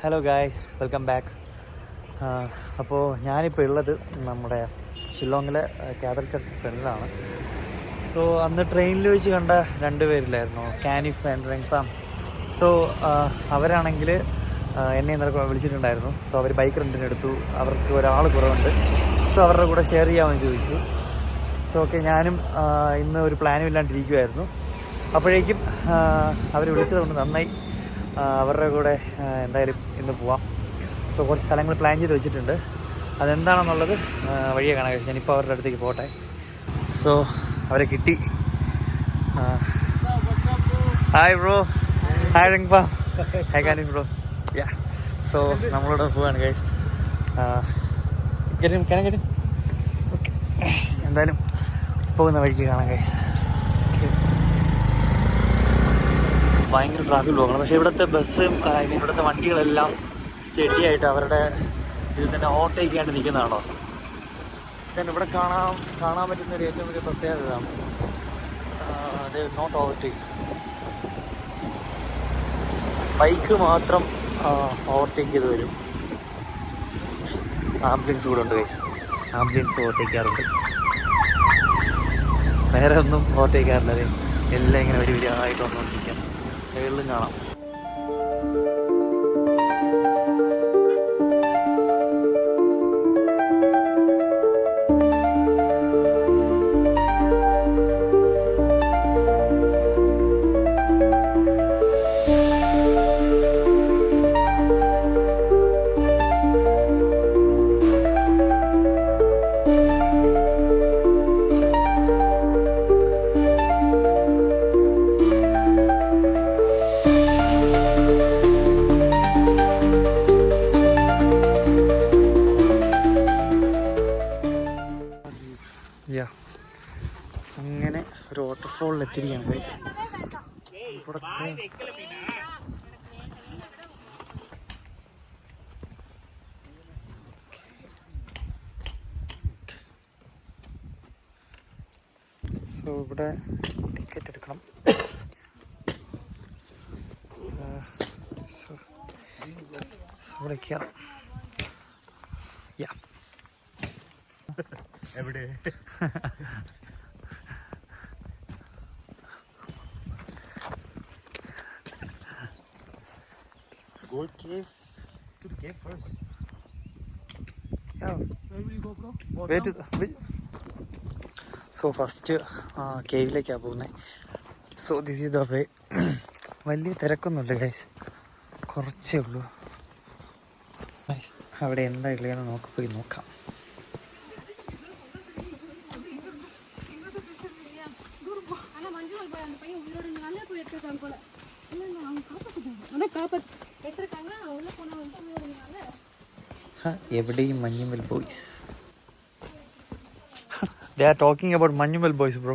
Hello guys, welcome back. അപ്പോൾ ഞാനിപ്പോൾ ഉള്ളത് നമ്മുടെ ഷില്ലോങ്ങിലെ കാതൽ ചർച്ച് ഫ്രണ്ടിലാണ്. സോ അന്ന് ട്രെയിനിൽ വെച്ച് കണ്ട രണ്ടുപേരില്ലായിരുന്നു, കാനിഫ് ആൻഡ് റെങ്സാം. സോ അവരാണെങ്കിൽ എന്നെ ഇന്നലെ വിളിച്ചിട്ടുണ്ടായിരുന്നു. സോ അവർ ബൈക്ക് റെൻറ്റിന് എടുത്തു. അവർക്ക് ഒരാൾ കുറവുണ്ട്. സോ അവരുടെ കൂടെ ഷെയർ ചെയ്യാമെന്ന് ചോദിച്ചു. സോ ഓക്കെ, ഞാനും ഇന്ന് ഒരു പ്ലാനും ഇല്ലാണ്ടിരിക്കുമായിരുന്നു. അപ്പോഴേക്കും അവർ വിളിച്ചത് കൊണ്ട് നന്നായി. അവരുടെ കൂടെ എന്തായാലും ഇന്ന് പോവാം. സോ കുറച്ച് സ്ഥലങ്ങൾ പ്ലാൻ ചെയ്ത് വെച്ചിട്ടുണ്ട്. അതെന്താണെന്നുള്ളത് വഴിയെ കാണാൻ കഴിച്ചു. ഞാനിപ്പോൾ അവരുടെ അടുത്തേക്ക് പോട്ടെ. സോ അവരെ കിട്ടി. Hi bro. ഹായ് റിങ്പാ. ഹായ് കാനി ബ്രോ. യാ, സോ നമ്മളോട് പോവാണ് ഗൈസ്. കേട്ടി ഓക്കെ, എന്തായാലും പോകുന്ന വഴിക്ക് കാണാം ഗൈസ്. ഭയങ്കര ട്രാഫിക് ബ്ലോക്കാണ്. പക്ഷേ ഇവിടുത്തെ ബസ്സും ഇവിടുത്തെ വണ്ടികളെല്ലാം സ്റ്റഡി ആയിട്ട് അവരുടെ ഇതിൽ തന്നെ ഓവർടേക്ക് ചെയ്യാണ്ട് നിൽക്കുന്നതാണോ. then ഇവിടെ കാണാൻ പറ്റുന്ന ഒരു ഏറ്റവും വലിയ പ്രത്യേകത ഇതാണ്, അത് നോട്ട് ഓവർടേക്ക്. ബൈക്ക് മാത്രം ഓവർടേക്ക് ചെയ്ത് വരും. ആംബുലൻസ് കൂടെ ഉണ്ട് ഗൈസ്. ആംബുലൻസ് ഓവർടേക്ക് ചെയ്യാറുണ്ട്. വേറെ ഒന്നും ഓവർടേക്ക് ചെയ്യാറില്ല. എല്ലാം ഇങ്ങനെ വരികയായിട്ട് വന്നുകൊണ്ടിരിക്കാം. സൈഡിലും കാണാം. അങ്ങനെ ഒരു വാട്ടർഫോളിൽ എത്തിയിരിക്കുകയാണ് ഗൈസ്. സോ ഇവിടെ ടിക്കറ്റ് എടുക്കണം. ഇവിടെ കയറാം. എവിടെ Gold cave. To the cave first. Yeah. Where will you go, bro? Where to? So first കേവിലേക്കാണ് പോകുന്നത്. So this is the way. വലിയ തിരക്കൊന്നുമില്ല ഗൈസ്, കുറച്ചേ ഉള്ളൂ. അവിടെ എന്താ ഉള്ളതെന്ന് നമുക്ക് പോയി നോക്കാം. എവിടെയും Manjummel boys. They are talking about Manyumal boys, bro.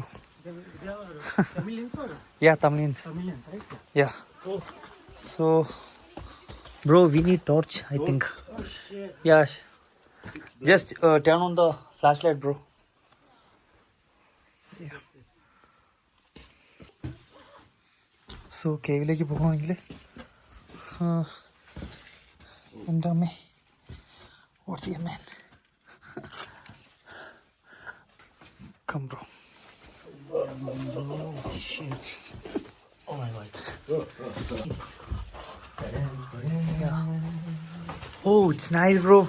Yeah, Tamilians. Right? Yeah. Oh. So, bro, we need torch, I think. Oh shit. Yeah. Just turn on the flashlight, bro. Yeah. So, കേവിലേക്ക് പോകണമെങ്കിൽ എൻ്റെ അമ്മേ, what's your man? Come, bro. Oh shit. Oh my god. Yeah. Oh, it's nice, bro.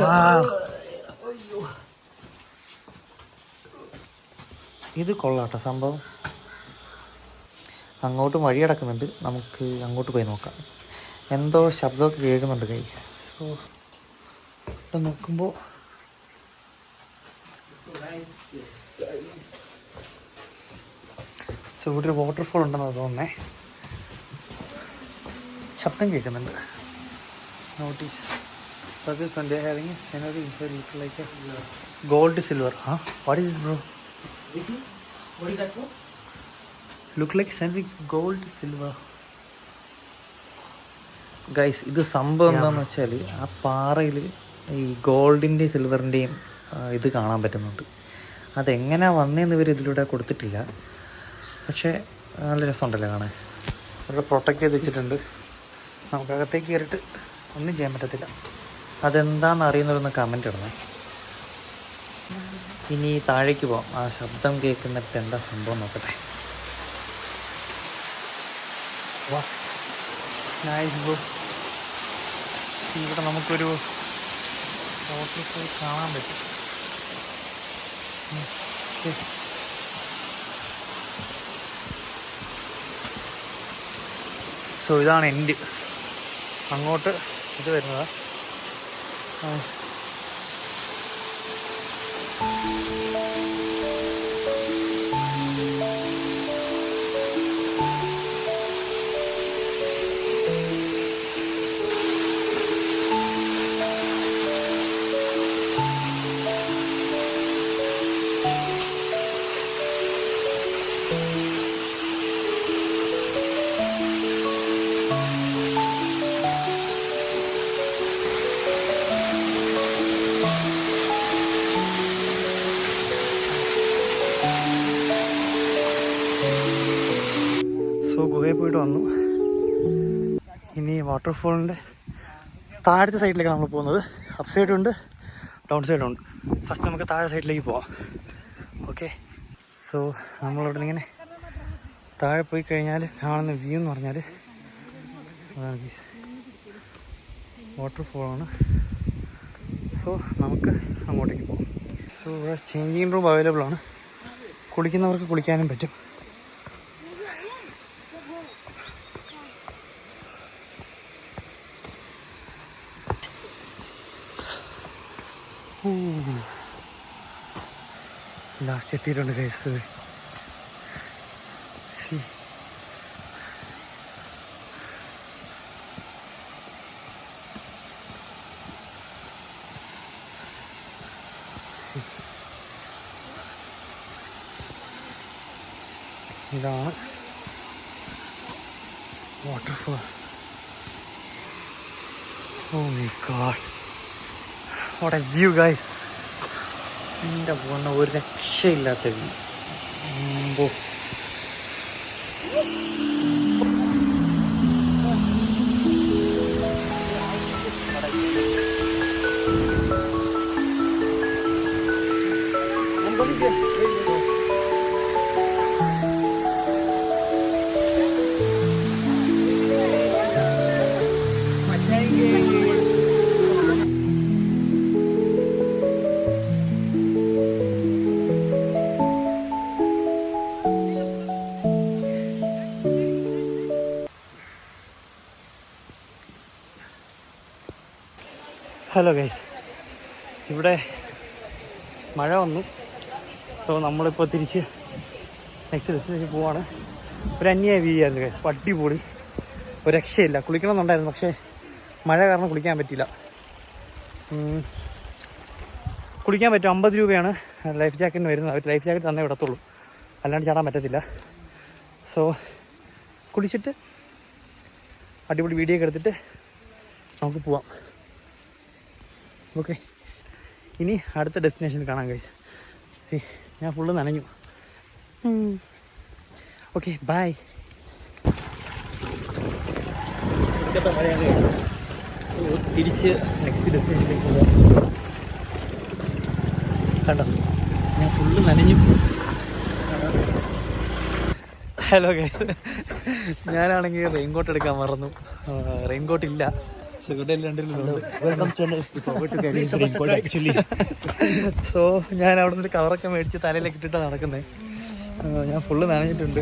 Wow. ഇത് കൊള്ളാട്ടോ സംഭവം. അങ്ങോട്ട് വഴി കിടക്കുന്നുണ്ട്, നമുക്ക് അങ്ങോട്ട് പോയി നോക്കാം. എന്തോ ശബ്ദമൊക്കെ കേൾക്കുന്നുണ്ട് ഗൈസ്. സോ ഇവിടെ നോക്കുമ്പോൾ ഇവിടെ ഒരു വാട്ടർഫോൾ ഉണ്ടെന്ന് തോന്നുന്നേ. ശബ്ദം കേൾക്കുന്നുണ്ട്. Notice gold silver. What is this bro? What is that for? Look like something gold silver. Guys, ഇത് സംഭവം എന്താണെന്ന് വെച്ചാൽ ആ പാറയിൽ ഈ ഗോൾഡിൻ്റെയും സിൽവറിൻ്റെയും ഇത് കാണാൻ പറ്റുന്നുണ്ട്. അതെങ്ങനെയാണ് വന്നതെന്ന് ഇവർ ഇതിലൂടെ കൊടുത്തിട്ടില്ല. പക്ഷേ നല്ല രസമുണ്ടല്ലോ കാണാൻ. ഇവിടെ പ്രൊട്ടക്റ്റ് ചെയ്ത് വെച്ചിട്ടുണ്ട്. നമുക്കകത്തേക്ക് കയറിയിട്ട് ഒന്നും ചെയ്യാൻ പറ്റത്തില്ല. അതെന്താണെന്ന് അറിയുന്നവരൊന്ന് കമൻറ്റ് ഇടണേ. ഇനി താഴേക്ക് പോവാം. ആ ശബ്ദം കേൾക്കുന്നിട്ട് എന്താ സംഭവം നോക്കട്ടെ. വാ, നൈസ് ബ്രോ. ഇവിടെ നമുക്കൊരു വാട്ടർഫോൾ കാണാൻ പറ്റും. സോ ഇതാണ് എൻഡ്. അങ്ങോട്ട് ഇത് വരുന്നതാ. സോ ഗുഹയിൽ പോയിട്ട് വന്നു. ഇനി വാട്ടർഫോളിൻ്റെ താഴത്തെ സൈഡിലേക്കാണ് നമ്മൾ പോകുന്നത്. അപ്പ് സൈഡും ഉണ്ട്, ഡൗൺ സൈഡും ഉണ്ട്. ഫസ്റ്റ് നമുക്ക് താഴെ സൈഡിലേക്ക് പോവാം. ഓക്കെ, സോ നമ്മളിവിടെ നിന്ന് ഇങ്ങനെ താഴെ പോയി കഴിഞ്ഞാൽ കാണുന്ന വ്യൂ എന്ന് പറഞ്ഞാൽ അതാണ് വാട്ടർഫോളാണ്. സോ നമുക്ക് അങ്ങോട്ടേക്ക് പോകാം. സോ ഇവിടെ ചേഞ്ചിങ് റൂം അവൈലബിൾ ആണ്. കുളിക്കുന്നവർക്ക് കുളിക്കാനും പറ്റും. ലാസ്റ്റ് എത്തിയിട്ടുണ്ട് ഗൈസ്. ഇതാണ് waterfall. Oh my god, what a view guys. എൻ്റെ പോകുന്ന ഒരു രക്ഷയില്ലാത്ത വ്യൂ. ഹലോ ഗൈസ്, ഇവിടെ മഴ വന്നു. സോ നമ്മളിപ്പോൾ തിരിച്ച് നെക്സ്റ്റ് ഡെസ്റ്റിനേഷൻ പോവാണ്. ഒരു അന്യായ വ്യൂ ആയിരുന്നു ഗൈസ്, അടിപൊളി, ഒരു രക്ഷയില്ല. കുളിക്കണമെന്നുണ്ടായിരുന്നു, പക്ഷേ മഴ കാരണം കുളിക്കാൻ പറ്റിയില്ല. കുളിക്കാൻ പറ്റും, 50 രൂപയാണ് ലൈഫ് ജാക്കറ്റിന് വരുന്നത്. അവർ ലൈഫ് ജാക്കറ്റ് തന്നേ വിടത്തുള്ളൂ, അല്ലാണ്ട് ചാടാൻ പറ്റത്തില്ല. സോ കുളിച്ചിട്ട് അടിപൊളി വീഡിയോ ഒക്കെ എടുത്തിട്ട് നമുക്ക് പോവാം. ഓക്കെ, ഇനി അടുത്ത ഡെസ്റ്റിനേഷനിൽ കാണാൻ കഴിച്ചു. ഞാൻ ഫുള്ള് നനഞ്ഞു. Okay, bye. ഇതൊക്കെ മഴയാണ്. സോ തിരിച്ച് നെക്സ്റ്റ് ഡെസ്റ്റിനേഷനിലേക്ക് പോകാം. കണ്ടോ, ഞാൻ ഫുള്ള് നനഞ്ഞു. ഹലോ ഗൈസ്, ഞാനാണെങ്കിൽ റെയിൻകോട്ട് എടുക്കാൻ മറന്നു. റെയിൻകോട്ട് ഇല്ല. സോ ഞാൻ അവിടെ നിന്ന് കവറൊക്കെ മേടിച്ച് തലയിലേക്ക് ഇട്ടിട്ടാണ് നടക്കുന്നത്. ഞാൻ ഫുള്ള് നനഞ്ഞിട്ടുണ്ട്.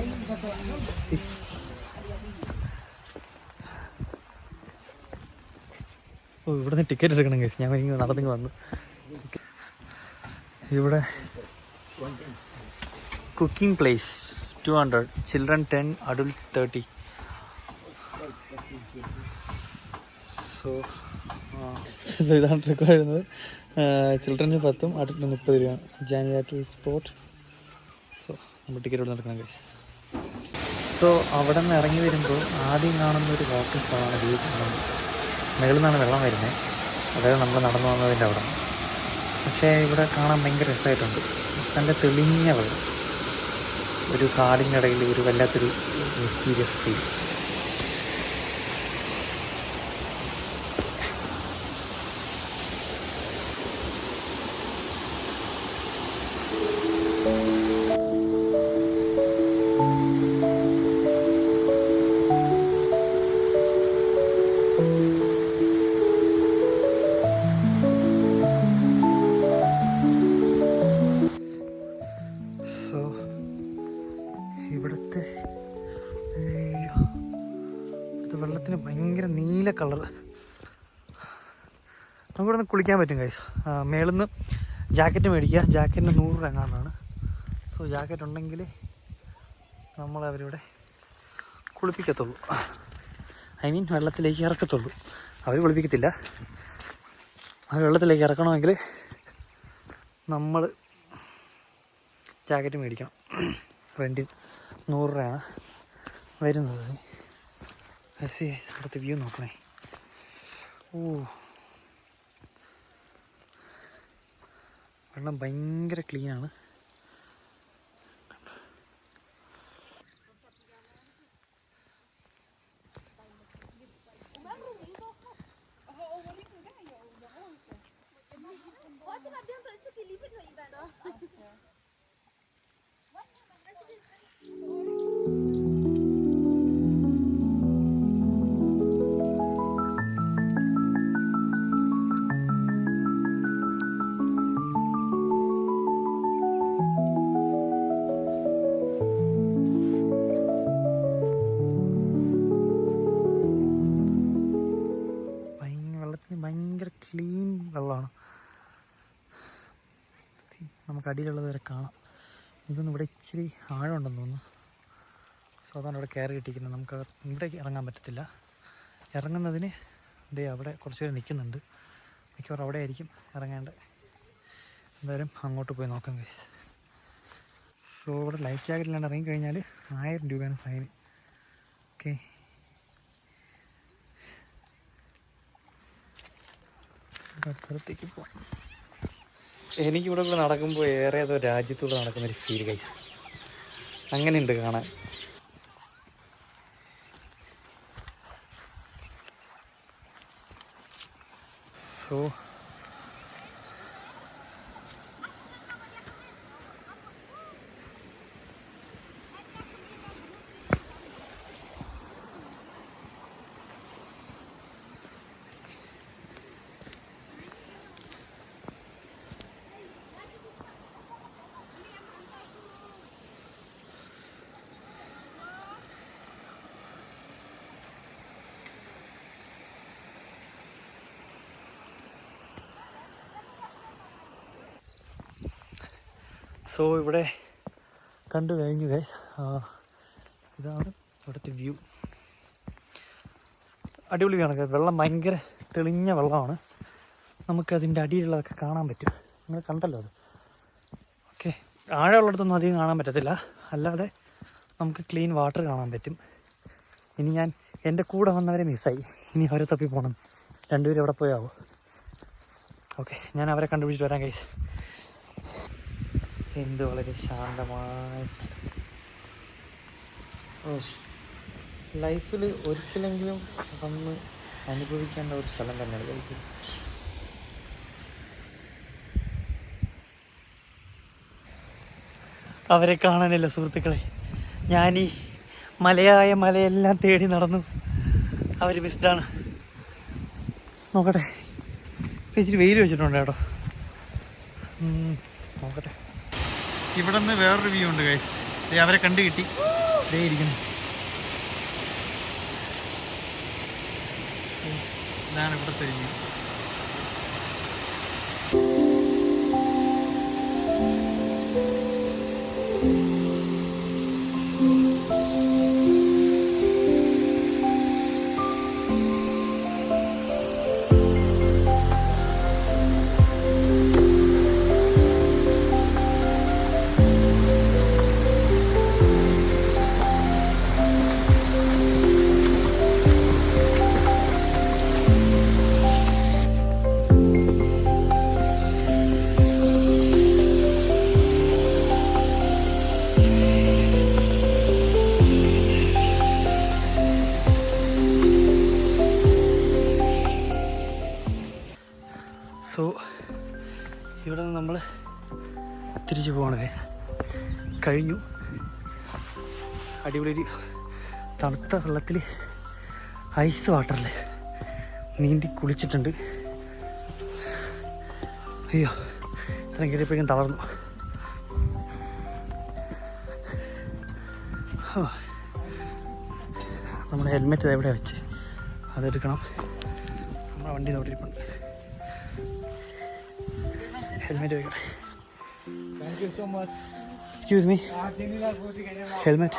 ഓ, ഇവിടുന്ന് ടിക്കറ്റ് എടുക്കണം ഗൈസ്. ഞാൻ ഇങ്ങനെ നടന്നിങ്ങ് വന്നു. ഇവിടെ cooking place 200, children 10, adult 30. So ഇതാണ് ട്രിക്ക് വരുന്നത്. ചിൽഡ്രന് 10, അഡൾട്ടിന് 30 രൂപയാണ്. January to spot. സോ നമ്മൾ ടിക്കറ്റ് ഇവിടെ നടക്കണം ഗൈസ്. സോ അവിടെ നിന്ന് ഇറങ്ങി വരുമ്പോൾ ആദ്യം കാണുന്ന ഒരു വാട്ടർഫോളാണ് വ്യൂ കാണുന്നത്. മുകളിൽ നിന്നാണ് വെള്ളം വരുന്നത്, അതായത് നമ്മൾ നടന്നു വന്നതിൻ്റെ അവിടെ. പക്ഷേ ഇവിടെ കാണാൻ ഭയങ്കര രസമായിട്ടുണ്ട്. നല്ല തെളിഞ്ഞ വെള്ളം. ഒരു കാടിനിടയിൽ ഒരു വല്ലാത്തൊരു മിസ്റ്റീരിയസ് ഫീൽ. ഇവിടുത്തെ വെള്ളത്തിന് ഭയങ്കര നീല കളർ. നമുക്കിവിടെ നിന്ന് കുളിക്കാൻ പറ്റും ഗൈസ്. മേളിൽ നിന്ന് ജാക്കറ്റ് മേടിക്കുക. ജാക്കറ്റിന് 100 രൂപ എങ്ങാണ്ടാണ്. സോ ജാക്കറ്റ് ഉണ്ടെങ്കിൽ നമ്മളവരിവിടെ കുളിപ്പിക്കത്തുള്ളൂ. ഐ മീൻ വെള്ളത്തിലേക്ക് ഇറക്കത്തുള്ളൂ. അവർ കുളിപ്പിക്കത്തില്ല. അവർ വെള്ളത്തിലേക്ക് ഇറക്കണമെങ്കിൽ നമ്മൾ ജാക്കറ്റ് മേടിക്കണം. റെൻറ്റിന് 100 രൂപയാണ് വരുന്നത്. ഇവിടുത്തെ വ്യൂ നോക്കണേ. വെള്ളം ഭയങ്കര ക്ലീനാണ്. ഭയങ്കര ക്ലീൻ വെള്ളമാണ്. നമുക്ക് അടിയിലുള്ളത് വരെ കാണാം. ഇതൊന്നും ഇവിടെ ഇച്ചിരി ആഴമുണ്ടെന്ന് തോന്നുന്നു. സോ അതാണ് ഇവിടെ കയറി കിട്ടിയിരിക്കുന്നത്. നമുക്ക് ഇവിടേക്ക് ഇറങ്ങാൻ പറ്റത്തില്ല. ഇറങ്ങുന്നതിന് അവിടെ കുറച്ച് പേര് നിൽക്കുന്നുണ്ട്. മിക്കവാറും അവിടെ ആയിരിക്കും ഇറങ്ങേണ്ടത്. എന്തായാലും അങ്ങോട്ട് പോയി നോക്കാം. സോ ഇവിടെ ലൈഫ് ജാക്കറ്റിലാണ് ഇറങ്ങിക്കഴിഞ്ഞാൽ 1000 രൂപയാണ് ഫൈൻ. ഓക്കെ, സ്ഥലത്തേക്ക് പോകാം. എനിക്കിവിടെ കൂടെ നടക്കുമ്പോൾ ഏറെ ഏതോ രാജ്യത്തൂടെ നടക്കുന്നൊരു ഫീൽ ഗൈസ്. അങ്ങനെയുണ്ട് കാണാൻ. സോ സോ ഇവിടെ കണ്ടു കഴിഞ്ഞു ഗൈസ്. ഇതാണ് ഇവിടുത്തെ വ്യൂ. അടിപൊളി കണക്ക്. വെള്ളം ഭയങ്കര തെളിഞ്ഞ വെള്ളമാണ്. നമുക്കതിൻ്റെ അടിയിലുള്ളതൊക്കെ കാണാൻ പറ്റും. നിങ്ങൾ കണ്ടല്ലോ അത്. ഓക്കെ, ആഴമുള്ളിടത്തൊന്നും അധികം കാണാൻ പറ്റത്തില്ല. അല്ലാതെ നമുക്ക് ക്ലീൻ വാട്ടർ കാണാൻ പറ്റും. ഇനി ഞാൻ എൻ്റെ കൂടെ വന്നവരെ മിസ്സായി. ഇനി അവരെ തപ്പി പോകണം. 2 പേരും എവിടെ പോയാവോ. ഓക്കെ, ഞാൻ അവരെ കണ്ടുപിടിച്ചിട്ട് വരാം ഗൈസ്. എന്ത് വളരെ ശാന്തമായ ലൈഫിൽ ഒരിക്കലെങ്കിലും വന്ന് അനുഭവിക്കേണ്ട ഒരു സ്ഥലം തന്നെയാണ് കഴിച്ചത്. അവരെ കാണാനല്ല സുഹൃത്തുക്കളെ, ഞാനീ മലയെല്ലാം തേടി നടന്നു. അവർ മിസ്ഡാണ്. നോക്കട്ടെ, ഇച്ചിരി വെയിൽ വെച്ചിട്ടുണ്ട് കേട്ടോ. നോക്കട്ടെ. ഇവിടെ നിന്ന് വേറൊരു വ്യൂ ഉണ്ട് ഗൈസ്. അവരെ കണ്ടു കിട്ടി. ഇതേ ഇരിക്കുന്നു. ഇതാണ് ഇവിടുത്തെ വ്യൂ. സോ ഇവിടെ നിന്ന് നമ്മൾ തിരിച്ചു പോകണേ. കഴിഞ്ഞു. അടിപൊളി തണുത്ത വെള്ളത്തിൽ ഐസ് വാട്ടറിൽ നീന്തി കുളിച്ചിട്ടുണ്ട്. അയ്യോ, ഇത്രയും കയറിയപ്പോഴേക്കും തളർന്നു. നമ്മുടെ ഹെൽമെറ്റ് എവിടെ വെച്ച് അതെടുക്കണം. നമ്മുടെ വണ്ടി നോട്ടിരിപ്പുണ്ട്. ഹെൽമെറ്റ് വെക്കട്ടെ. Thank you so much. Excuse me. Helmet.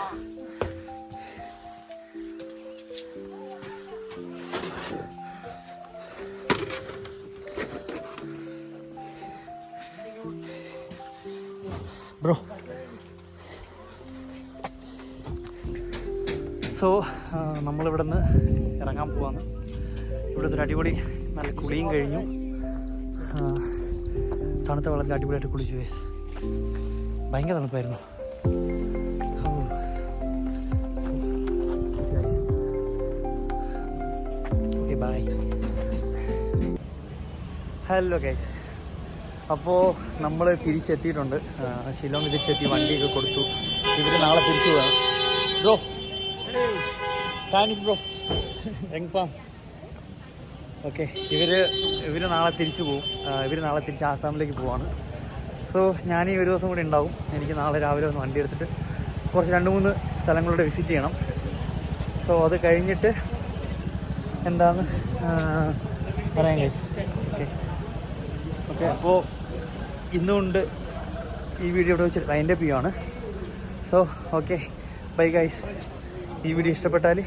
Bro. So നമ്മളിവിടെ നിന്ന് ഇറങ്ങാൻ പോവാന്ന്. ഇവിടുത്തെ ഒരു അടിപൊളി നല്ല കുളിയും കഴിഞ്ഞു. തണുത്ത വെള്ളത്തിൽ അടിപൊളിയായിട്ട് കുളിച്ചു. ഭയങ്കര തണുപ്പായിരുന്നു. Okay, bye. ഹലോ ഗൈസ്, അപ്പോൾ നമ്മൾ തിരിച്ചെത്തിയിട്ടുണ്ട്. ഷിലോങ് തിരിച്ചെത്തി, വണ്ടിയൊക്കെ കൊടുത്തു. ഇവർ നാളെ തിരിച്ചു പോകാം. Bro thanks bro. എങ്പാം. ഓക്കെ, ഇവർ നാളെ തിരിച്ചു പോകും. ഇവർ നാളെ തിരിച്ച് ആസാമിലേക്ക് പോവാണ്. സോ ഞാൻ ഈ ഒരു ദിവസം കൂടി ഉണ്ടാവും. എനിക്ക് നാളെ രാവിലെ ഒന്ന് വണ്ടി എടുത്തിട്ട് കുറച്ച് 2-3 സ്ഥലങ്ങളിലൂടെ വിസിറ്റ് ചെയ്യണം. സോ അത് കഴിഞ്ഞിട്ട് എന്താന്ന് പറയാം ഗൈസ്. ഓക്കെ ഓക്കെ അപ്പോൾ ഇന്നുകൊണ്ട് ഈ വീഡിയോ ഇവിടെ വെച്ചിട്ട് അതിൻ്റെ ആണ്. So okay, bye guys. ഈ വീഡിയോ ഇഷ്ടപ്പെട്ടാൽ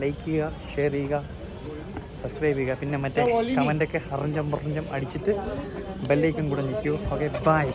ലൈക്ക് ചെയ്യുക, ഷെയർ ചെയ്യുക, സബ്സ്ക്രൈബ് ചെയ്യുക. പിന്നെ മറ്റേ കമൻ്റൊക്കെ അറിഞ്ചം അടിച്ചിട്ട് ബെല്ലൈക്കൺ കൂടെ നിൽക്കൂ. Okay, by.